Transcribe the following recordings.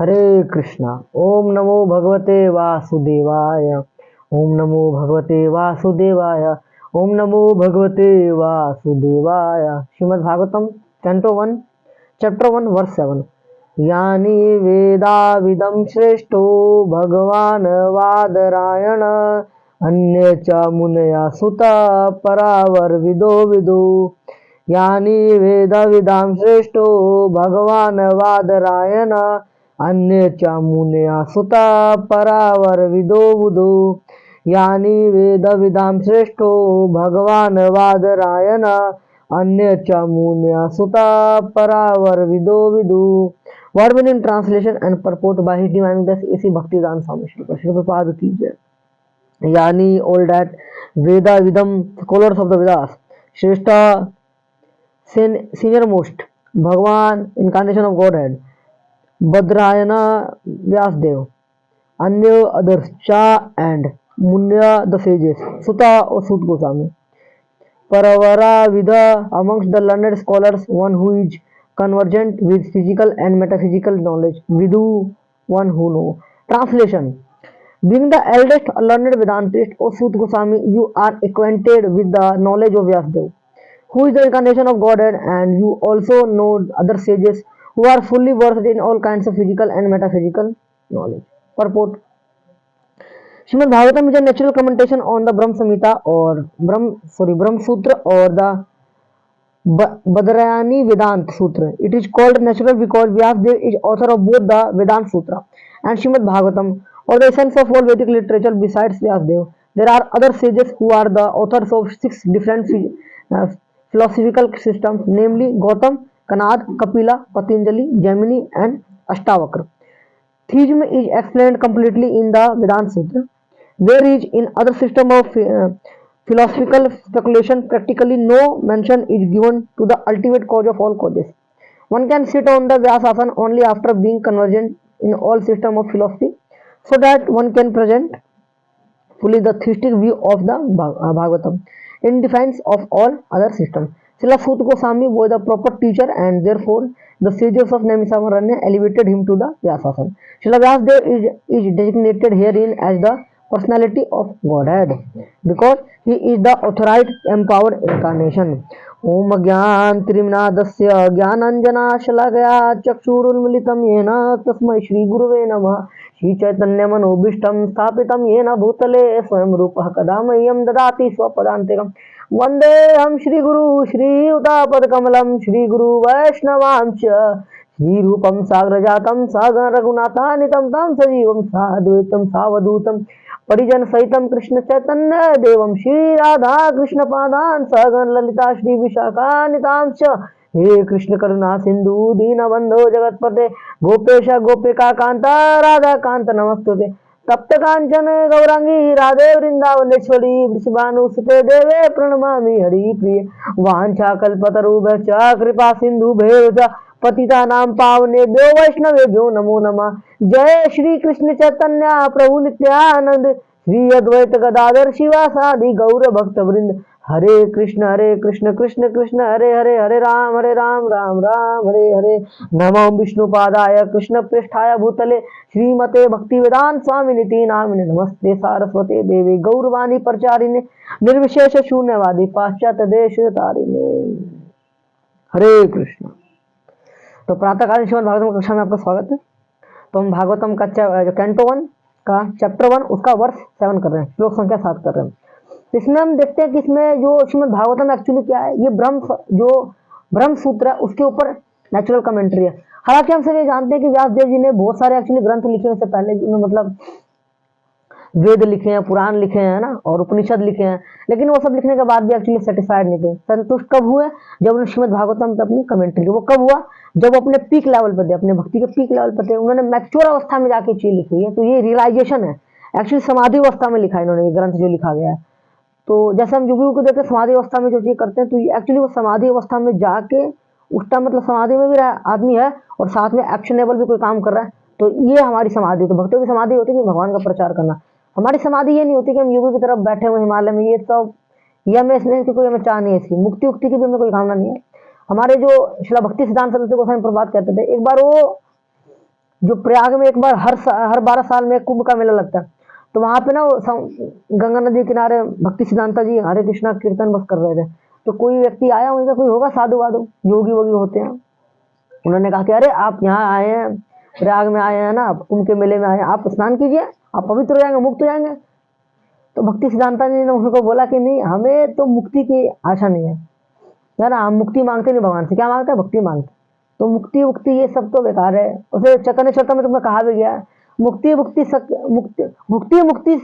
हरे कृष्णा। ओम नमो भगवते वासुदेवाय। ओम नमो भगवते वासुदेवाय। ओम नमो भगवते वासुदेवाय। Srimad Bhagavatam canto 1 chapter 1 verse 7। यानी वेदा विदम श्रेष्ठो भगवान वादरायण अन्य च मुनया सुता परावर विदो विदु। यानी वेद विदां श्रेष्ठो भगवान वादरायण अन्य च मुनया सुता परावर विदो विदु। यानी वेद विदां श्रेष्ठो भगवान वादरायण अन्य च मुनया सुता परावर विदो विदु। Word meaning translation and purport by his divine grace इसी भक्तिदान स्वामी श्री प्रभुपाद की जय। यानी all that Veda Vidam, scholars of the Vedas, Shrestha, senior most, Bhagavan, incarnation of Godhead, Badrayana, Vyasdev, Anya others, Cha and Munya the sages, Sutta or Sut Goswami, Paravara Vida amongst the learned scholars, one who is convergent with physical and metaphysical knowledge, Vidu, one who know. Translation. Being the eldest learned Vedantist, O Sut Goswami, you are acquainted with the knowledge of Vyasdev, who is the incarnation of Godhead, and you also know other sages who are fully versed in all kinds of physical and metaphysical knowledge. Purport. Srimad Bhagavatam is a natural commentation on the Brahm Samhita or Brahm Sutra or the Badrayani Vedant Sutra. It is called natural because Vyasdev is author of both the Vedant Sutra and Srimad Bhagavatam, or the essence of all Vedic literature. Besides Vyasdev, there are other sages who are the authors of 6 different uh, philosophical systems, namely Gautam, Kanad, Kapila, Patanjali, Jaimini, and Ashtavakra. Theism is explained completely in the Vedanta Sutra, whereas in other system of philosophical speculation, practically no mention is given to the ultimate cause of all causes. One can sit on the Vyasasana only after being convergent in all system of philosophy, so that one can present fully the theistic view of the Bhagavatam in defense of all other systems. Srila Sut Goswami was the proper teacher, and therefore the sages of Naimishavaranya elevated him to the Vyasasana. Srila Vyasadeva is designated herein as the personality of Godhead because he is the authorized empowered incarnation. ओम ज्ञान त्रिमिनादस्य ज्ञानांजनाशलाकया चक्षुरुन्मिलितं येन तस्मै श्री गुरुवे नमः। श्री चैतन्य मनोभीष्टं स्थापितं येन भूतले स्वयं रूपः कदा मह्यं ददाति स्वपदान्तिकं। वन्देऽहं श्रीगुरु श्रीयुतापदकमलं श्रीगुरु वैष्णवांश्च श्रीरूपं साग्रजातं सागर रघुनाथानितं तं सजीवं साद्वैतं सावधूतं परिजन सहितं कृष्ण चैतन्य देवं श्री राधा कृष्ण पादान सगन ललिता श्री विशाखानितांश्च। हे कृष्ण करुणा सिंधु दीनबंधो जगतपते गोपेश गोपिका कांता राधा कांत नमस्तुते। तप्त कांचन गौरांगी राधे वृंदावनेश्वरी वृषभानुसुते देवे प्रणमामि हरिप्रिये। वाञ्छा कल्पतरुभ्यश्च कृपा सिन्धुभ्यो च पतितानां पावनेभ्यो वैष्णवेभ्यो नमो नमः। जय श्री कृष्ण चैतन्य प्रभु नित्यानंद श्री अद्वैत गदाधर शिवासादि गौर भक्त वृंद। हरे कृष्ण कृष्ण कृष्ण हरे हरे, हरे राम राम राम हरे हरे। नमो विष्णुपादाय कृष्ण पृष्ठाय भूतले श्रीमते भक्ति वेदांत स्वामी निति नामिने। नमस्ते सारस्वते देवी गौरवाणी प्रचारिणे निर्विशेष शून्यवादी पाश्चात्य देश तारिणे। हरे कृष्ण। तो प्रातःकालीन श्रीमद् भागवतम कक्षा में आपका स्वागत है। तो हम भागवतम का कैंटो 1 का चैप्टर 1 उसका वर्स 7 कर रहे हैं, श्लोक संख्या 7 कर रहे हैं। तो इसमें हम देखते हैं कि इसमें जो श्रीमद् भागवतम एक्चुअली क्या है, ये ब्रह्म सूत्र है, उसके ऊपर नेचुरल कमेंट्री है। हालांकि हम सब ये जानते हैं कि व्यासदेव जी ने बहुत सारे एक्चुअली ग्रंथ लिखे हैं, इससे पहले मतलब वेद लिखे हैं, पुराण लिखे हैं ना, और उपनिषद लिखे हैं, लेकिन वो सब लिखने के बाद भी एक्चुअली सेटिस्फाइड नहीं थे। संतुष्ट कब हुए? जब उन्होंने श्रीमद् भागवतम पे अपनी कमेंट्री की। वो कब हुआ? जब अपने पीक लेवल पर थे, अपने भक्ति के पीक लेवल पर थे, उन्होंने मैच्योर अवस्था में जाके चीज लिखी है। तो ये रियलाइजेशन है, एक्चुअली समाधि अवस्था में लिखा है इन्होंने ये ग्रंथ जो लिखा गया है। तो जैसे हम योगियों को देखते हैं समाधि अवस्था में जो चीज करते हैं, तो एक्चुअली वो समाधि अवस्था में जाके उस टाइम मतलब समाधि में भी आदमी है और साथ में एक्शनेबल भी कोई काम कर रहा है, तो ये हमारी समाधि। तो भक्तों की समाधि होती है कि भगवान का प्रचार करना। हमारी समाधि ये नहीं होती कि हम योगी की तरफ बैठे हुए हिमालय में, ये सब ये हमें इसमें कोई हमें चाह नहीं है, इसकी मुक्ति उक्ति की भी हमें कोई कामना नहीं है। हमारे जो श्रील भक्ति सिद्धांत सरस्वती गोस्वामी प्रभुपाद कहते थे, एक बार वो जो प्रयाग में एक बार हर 12 साल में कुंभ का मेला लगता है, तो वहां पे ना गंगा नदी के किनारे भक्ति सिद्धांता जी हरे कृष्णा कीर्तन बस कर रहे थे। तो कोई व्यक्ति आया, वहीं का कोई होगा साधु वाधु, योगी वोगी होते हैं, उन्होंने कहा कि अरे आप यहाँ आए हैं, प्रयाग में आए हैं ना, कुंभ के मेले में आए हैं, आप स्नान कीजिए, आप पवित्र हो जाएंगे, मुक्त हो जाएंगे। तो भक्ति सिद्धांता जी ने उनको बोला कि नहीं, हमें तो मुक्ति की आशा नहीं है यार, हम मुक्ति मांगते नहीं भगवान से, क्या मांगते हैं, भक्ति मांगते। तो मुक्ति मुक्ति ये सब तो बेकार है। उसे चैतन्य चरितमृत में तुमने कहा भी गया, मुक्ति मुक्ति मुक्ति मुक्ति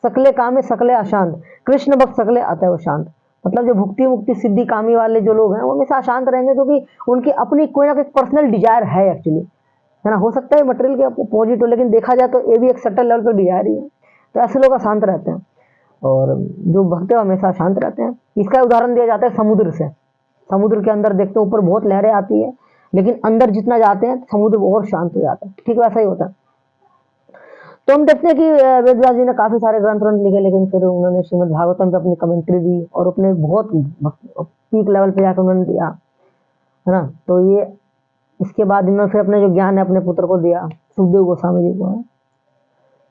सकले कामे सकले अशांत, कृष्ण भक्त सकले अतएव शांत। मतलब जो भुक्ति मुक्ति सिद्धि कामी वाले जो लोग हैं वो हमेशा अशांत रहेंगे, क्योंकि उनकी अपनी कोई ना कोई पर्सनल डिजायर है एक्चुअली, है ना। हो सकता है मटेरियल के अपोजिट हो, लेकिन देखा जाए तो ये भी एक सटल लेवल पर डिजायर ही है। तो ऐसे लोग अशांत रहते हैं, और जो भक्त है हमेशा शांत रहते हैं। इसका उदाहरण दिया जाता है समुद्र से। समुद्र के अंदर देखते हैं ऊपर बहुत लहरें आती है, लेकिन अंदर जितना जाते हैं समुद्र और शांत हो जाता है, ठीक वैसा ही होता है। तो हम देखते हैं कि वेद व्यास जी ने काफी सारे ग्रंथ लिखे, लेकिन फिर उन्होंने श्रीमद् भागवतम पे अपनी कमेंट्री दी, और अपने बहुत पीक लेवल पे जाकर उन्होंने दिया, है ना। तो ये इसके बाद इन्होंने फिर अपने जो ज्ञान है अपने पुत्र को दिया, सुखदेव गोस्वामी जी को, है।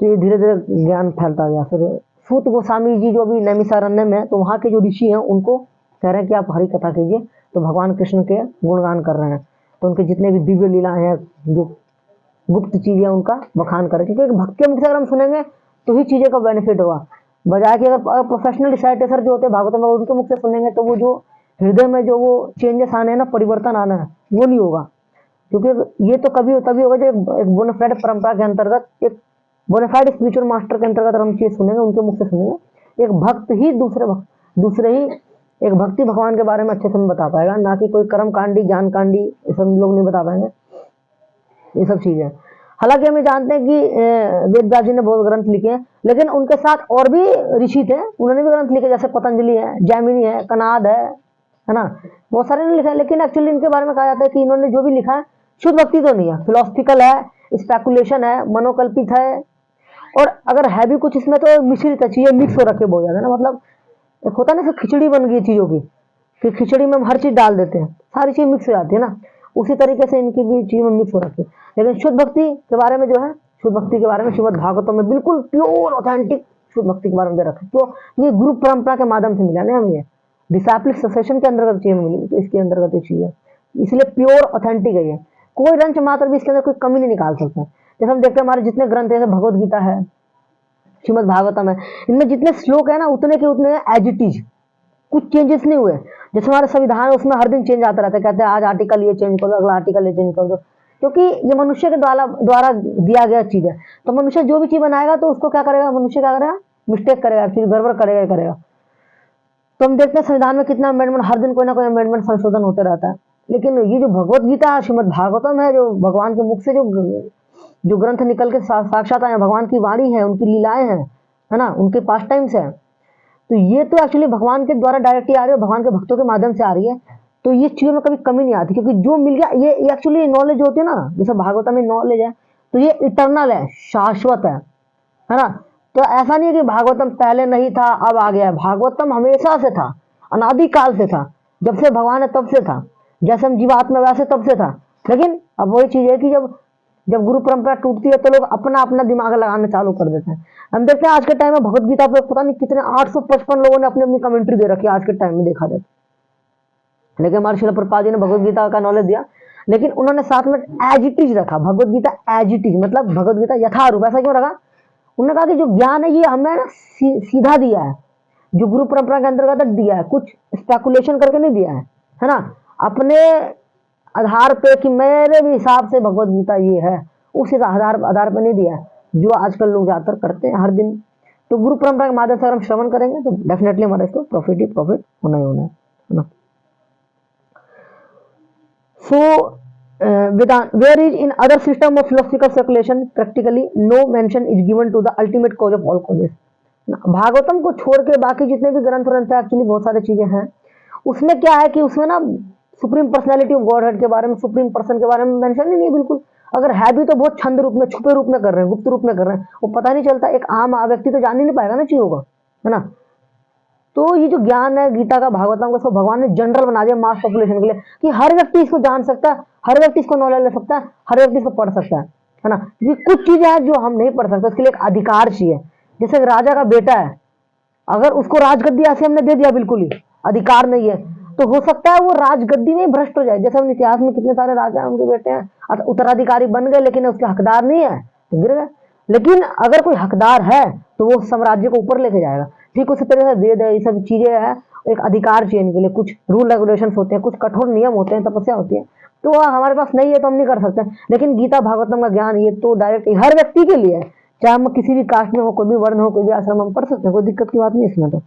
तो ये धीरे धीरे ज्ञान फैलता गया। फिर सूत गोस्वामी जी जो भी नैमिषारण्य में, तो वहाँ के जो ऋषि हैं उनको कह रहे हैं कि आप हरि कथा कीजिए, तो भगवान कृष्ण के गुणगान कर रहे हैं। तो उनके जितने भी दिव्य लीला हैं, जो गुप्त चीजें उनका बखान करें, क्योंकि भक्त के मुख से अगर हम सुनेंगे तो ही चीजें का बेनिफिट होगा। बजाय कि अगर प्रोफेशनल रिसाइटेटर जो होते हैं भागवत में, उनके मुख से सुनेंगे तो वो जो हृदय में जो वो चेंजेस आने हैं ना, परिवर्तन आना है, वो नहीं होगा। क्योंकि ये तो कभी तभी होगा जब एक बोनाफाइड परंपरा के अंतर्गत, एक बोनाफाइड स्पिरिचुअल मास्टर के अंतर्गत हम चीज सुनेंगे, उनके मुख से सुनेंगे। एक भक्त ही दूसरे ही एक भक्ति भगवान के बारे में अच्छे से बता पाएगा, ना कि कोई कर्म कांडी ज्ञान कांडी ये सब लोग नहीं बता पाएंगे ये सब चीजें। हालांकि हम जानते हैं कि वेद व्यास जी ने बहुत ग्रंथ लिखे हैं, लेकिन उनके साथ और भी ऋषि थे, उन्होंने भी ग्रंथ लिखे, जैसे पतंजलि है, जैमिनी है, कनाद है ना, बहुत सारे ने लिखा है। लेकिन एक्चुअली इनके बारे में कहा जाता है कि इन्होंने जो भी लिखा है शुद्ध भक्ति तो नहीं है, फिलोसफिकल है, स्पेकुलेशन है, मनोकल्पित है, और अगर है भी कुछ इसमें तो मिश्रित है, चीजें मिक्स हो रखे बहुत ज्यादा ना। मतलब एक होता है ना, खिचड़ी बन गई चीजों की, कि खिचड़ी में हम हर चीज डाल देते हैं, सारी चीज मिक्स हो जाती है ना, उसी तरीके से इनकी भी चीज में मिक्स हो रखी है। लेकिन शुद्ध भक्ति के बारे में जो है, शुद्ध भक्ति के बारे में श्रीमद् भागवतम में बिल्कुल प्योर ऑथेंटिक शुद्ध भक्ति के बारे में दे रखा है। तो ये गुरु परंपरा के माध्यम से मिला ना, हम ये डिसाइपल सक्सेशन के अंतर्गत चीज मिली, तो इसके अंतर्गत ये चीज है, इसलिए प्योर ऑथेंटिक है ये, कोई रंच मात्र भी इसके अंदर कोई कमी नहीं निकाल सकता। जैसे हम देखते हैं हमारे जितने ग्रंथ है, भगवद गीता है, श्रीमद् भागवतम है, इनमें जितने श्लोक है ना उतने के उतने एज इट इज, कुछ चेंजेस नहीं हुए। जैसे हमारे संविधान है उसमें हर दिन चेंज आता रहता है, कहते हैं आज आर्टिकल ये चेंज कर दो, अगला आर्टिकल ये चेंज कर दो, क्योंकि ये मनुष्य के द्वारा दिया गया चीज है। तो मनुष्य जो भी चीज बनाएगा तो उसको क्या करेगा, मनुष्य क्या करेगा, मिस्टेक करेगा, चीज गड़बड़ करेगा। तो हम देखते हैं संविधान में कितना अमेंडमेंट, हर दिन कोई ना कोई अमेंडमेंट संशोधन होते रहता है। लेकिन ये जो भगवत गीता है, श्रीमद् भागवतम है, जो भगवान के मुख से जो ग्रंथ निकल के साक्षात आए, भगवान की वाणी है, उनकी लीलाएं हैं, है ना, उनके पास टाइम्स है, तो ये तो एक्चुअली भगवान के द्वारा डायरेक्टली आ रही है, भगवान के भक्तों के माध्यम से आ रही है। तो ये चीजों में कभी कमी नहीं आती, क्योंकि जो मिल गया ये एक्चुअली नॉलेज होती है ना, जैसे भागवत में नॉलेज है तो ये इटर्नल है, शाश्वत है ना। तो ऐसा नहीं है कि भागवतम पहले नहीं था अब आ गया है, भागवतम हमेशा से था, अनादिकाल से था, जब से भगवान है तब से था, जैसे हम जीवात्मा वैसे तब से था। लेकिन अब वही चीज है कि जब गुरु परंपरा टूटती है तो लोग अपना अपना दिमाग लगाना चालू कर देते हैं। हम देखते हैं आज के टाइम में भगवत गीता पे पता नहीं कितने 855 लोगों ने अपनी अपनी कमेंट्री दे रखी है आज के टाइम में देखा जाए। लेकिन हमारे श्रील प्रभुपाद जी ने भगवत गीता का नॉलेज दिया, लेकिन उन्होंने साथ में एज इट इज रखा, Bhagavad Gita as it is, मतलब भगवत गीता यथारूप। ऐसा क्यों रखा, उन्होंने कहा कि जो ज्ञान है ये हमें सीधा दिया है, जो गुरु परंपरा के अंतर्गत दिया है, कुछ स्पेकुलेशन करके नहीं दिया है ना, अपने आधार पे कि मेरे भी हिसाब से भगवत गीता ये है, उस आधार पे नहीं दिया है, जो आजकल लोग ज्यादातर करते हैं हर दिन। तो गुरु परंपरा के माध्यम से अगर हम श्रवण करेंगे तो डेफिनेटली हमारा इसको प्रॉफिट ही प्रॉफिट होना ही होना है ना। सो where is in other system of philosophical circulation practically no mention is given to the ultimate cause of all causes। Bhagavatam को छोड़ के बाकी जितने भी ग्रंथ है एक्चुअली बहुत सारी चीजें हैं, उसमें क्या है कि उसमें ना supreme personality of God head के बारे में, सुप्रीम पर्सन के बारे में मेंशन ही नहीं है बिल्कुल। अगर है भी तो बहुत छंद रूप में, छुपे रूप में कर रहे हैं, गुप्त रूप में कर रहे हैं, वो पता नहीं चलता, एक आम व्यक्ति तो जान ही नहीं पाएगा ना चीजों का, है ना। तो ये जो ज्ञान है गीता का, भागवतम का, सब भगवान ने जनरल बना दिया मास पॉपुलेशन के लिए, कि हर व्यक्ति इसको जान सकता है, हर व्यक्ति इसको नॉलेज ले सकता है, हर व्यक्ति इसको पढ़ सकता है। है ना, क्योंकि कुछ चीजें हैं जो हम नहीं पढ़ सकते, उसके लिए एक अधिकार चाहिए। जैसे राजा का बेटा है, अगर उसको राजगद्दी ऐसे हमने दे दिया, बिल्कुल ही अधिकार नहीं है, तो हो सकता है वो राजगद्दी में भ्रष्ट हो जाए। जैसे हम इतिहास में कितने सारे राजा उनके बेटे हैं उत्तराधिकारी बन गए, लेकिन उसके हकदार नहीं है तो गिर गए। लेकिन अगर कोई हकदार है तो वो साम्राज्य को ऊपर लेके जाएगा। ठीक उसी तरह से वेद है, ये सब चीजें है, एक अधिकार चाहिए इनके लिए, कुछ रूल रेगुलेशन होते हैं, कुछ कठोर नियम होते हैं, तपस्या होती है, तो वह हमारे पास नहीं है तो हम नहीं कर सकते। लेकिन गीता भागवतम का ज्ञान ये तो डायरेक्ट हर व्यक्ति के लिए है, चाहे हम किसी भी कास्ट में हो, कोई भी वर्ण हो, कोई भी आश्रम, हम पढ़ सकते हैं, कोई दिक्कत की बात नहीं इसमें। तो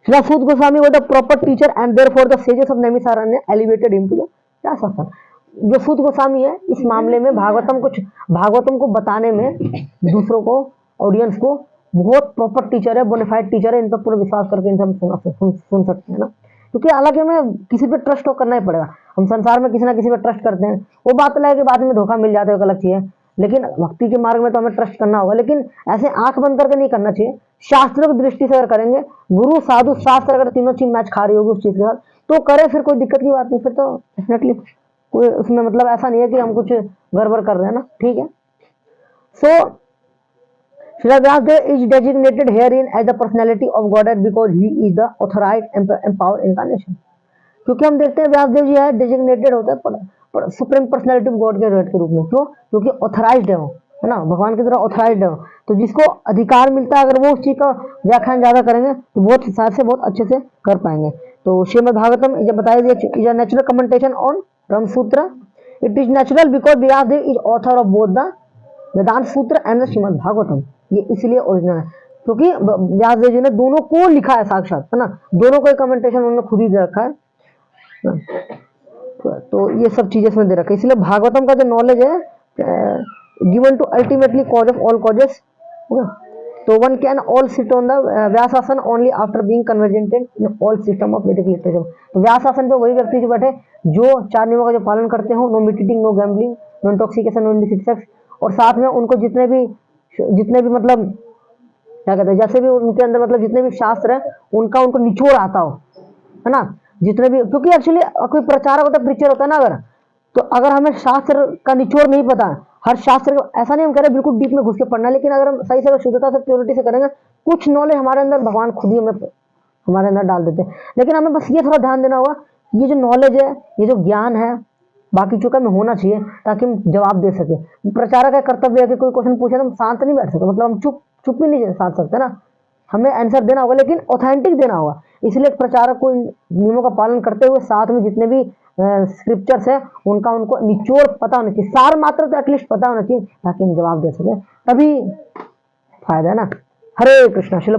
Srila Goswami was the proper teacher and therefore the sages of Naimisaranya elevated him to the Vyasasana। जो सूत गोस्वामी है इस मामले में भागवतम को बताने में दूसरों को, ऑडियंस को बहुत प्रॉपर टीचर है, बोनाफाइड टीचर है, इन पर पूरा विश्वास करके इनसे हम सुन सकते हैं ना। क्योंकि हालांकि हमें किसी पे ट्रस्ट तो करना ही पड़ेगा, हम संसार में किसी ना किसी पे ट्रस्ट करते हैं, वो बात अलग है कि बाद में धोखा मिल जाता है, अलग चीज है, लेकिन भक्ति के मार्ग में तो हमें ट्रस्ट करना होगा। लेकिन ऐसे आंख बंद करके नहीं करना चाहिए, शास्त्रों की दृष्टि से अगर करेंगे, गुरु साधु शास्त्र अगर तीनों चीज मैच खा रही होगी उस चीज के साथ, तो करें, फिर कोई दिक्कत की बात नहीं, फिर तो डेफिनेटली कोई उसमें मतलब ऐसा नहीं है कि हम कुछ गड़बड़ कर रहे हैं ना, ठीक है। सो Srila Vyasdev is designated herein as the personality of Godhead because he is the authorized empowered incarnation। क्योंकि हम देखते हैं व्यासदेव जी है डेजिग्नेटेड होता है सुप्रीम पर्सनैलिटी ऑफ गॉड के हेड के रूप में, क्यों? क्योंकि ऑथराइज्ड है वो, है ना, भगवान की तरह ऑथराइज्ड है, तो जिसको अधिकार मिलता है अगर वो उस चीज का व्याख्यान ज्यादा करेंगे तो बहुत हिसाब से बहुत अच्छे से कर पाएंगे। तो श्रीमद भागवतम इज बताया दिया is a natural commentation on Brahma Sutra. It is natural because Vyasadeva is author of both the Vedanta Sutra and the Shrimad Bhagavatam. ये इसलिए ओरिजिनल है क्योंकि व्यासदेव जी ने दोनों को लिखा है साक्षात, है ना, दोनों का कमेंटेशन उन्होंने खुद ही दे रखा है। तो ये सब चीजें इसमें दे रखा है, इसलिए भागवतम का जो नॉलेज है given to ultimately cause of all causes. तो one can all sit on the vyasasana only after being conversant in all system of Vedic literature. तो व्यासासन पे वही व्यक्ति जो बैठे जो 4 नियमों का जो पालन करते हो, no meat eating, no gambling, no intoxication, no illicit sex, और साथ में उनको जितने भी मतलब क्या कहते हैं, जैसे भी उनके अंदर मतलब जितने भी शास्त्र है उनका उनको निचोड़ आता हो, है ना, जितने भी, क्योंकि एक्चुअली कोई प्रचारक होता है, प्रीचर होता है ना, अगर हमें शास्त्र का निचोड़ नहीं पता, हर शास्त्र को ऐसा नहीं हम कह रहे बिल्कुल डीप में घुस के पढ़ना, लेकिन अगर हम सही से शुद्धता से प्योरिटी से करेंगे, कुछ नॉलेज हमारे अंदर भगवान खुद ही हमारे अंदर डाल देते हैं। लेकिन हमें बस ये थोड़ा ध्यान देना होगा, ये जो नॉलेज है, ये जो ज्ञान है, बाकी चूका में होना चाहिए ताकि हम जवाब दे सके। प्रचारक का कर्तव्य है कि कोई क्वेश्चन पूछे तो हम शांत नहीं बैठ सकते, मतलब हम चुप भी नहीं साध सकते ना, हमें आंसर देना होगा, लेकिन ऑथेंटिक देना होगा। इसलिए प्रचारक को इन नियमों का पालन करते हुए साथ में जितने भी स्क्रिप्चर्स है उनको निचोड़ पता होना चाहिए, सार मात्र तो एटलीस्ट पता होना चाहिए ताकि हम जवाब दे सके, तभी फायदा है ना। हरे कृष्णा। शिल